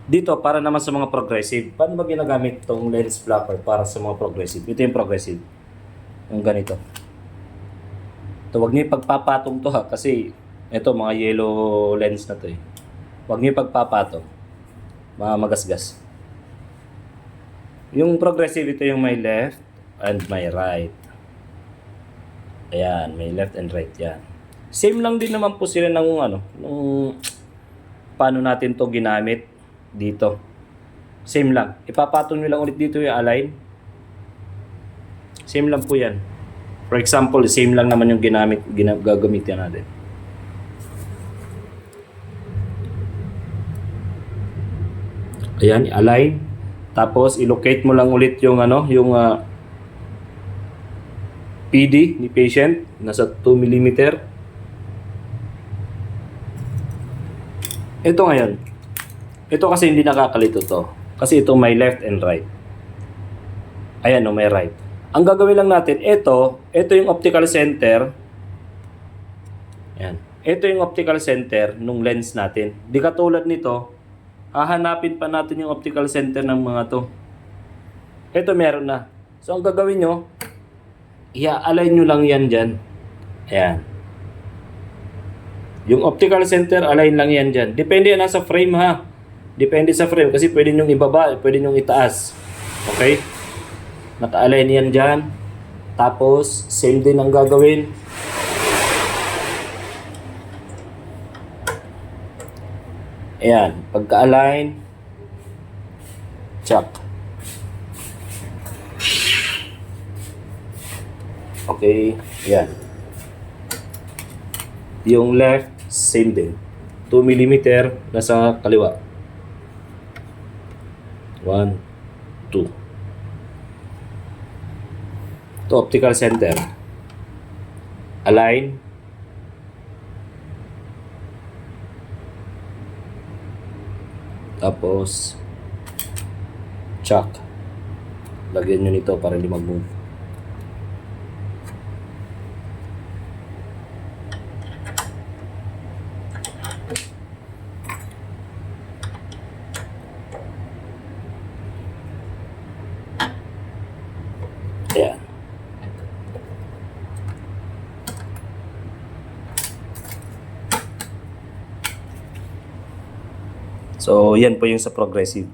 Dito, para naman sa mga progressive. Paano ba ginagamit itong lens flapper para sa mga progressive? Ito yung progressive. Yung ganito. Ito, huwag niyo ipagpapatong to ha. Kasi, ito, mga yellow lens na to eh. Huwag niyo ipagpapatong. Mga magasgas. Yung progressive, ito yung may left and may right. Ayan, may left and right yan. Same lang din naman po sila ng nung paano natin to ginamit dito. Same lang. Ipapatong nyo lang ulit dito yung align. Same lang po yan. For example, same lang naman yung gagamitin natin. Ayan, align. Tapos i-locate mo lang ulit yung PD ni patient nasa 2 mm. Ito ngayon. Ito kasi hindi nakakalito to. Kasi ito may left and right. Ayan may right. Ang gagawin lang natin, ito yung optical center. Ayan. Ito yung optical center nung lens natin. Di katulad nito, hahanapin pa natin yung optical center ng mga to. Ito meron na. So ang gagawin nyo, i-align nyo lang yan dyan. Ayan. Yung optical center, align lang yan dyan. Depende yan sa frame ha. Depende sa frame kasi pwede nyong ibaba, pwede nyong itaas. Okay? Naka-align yan dyan. Tapos, same din ang gagawin. Ayan. Pagka-align, check. Okay. Ayan. Yung left, same din. 2 mm nasa kaliwa. 1, 2. Ito, optical center. Align. Tapos, check. Lagyan nyo nito para hindi mag-move. Ayan. So, yan po yung sa progressive.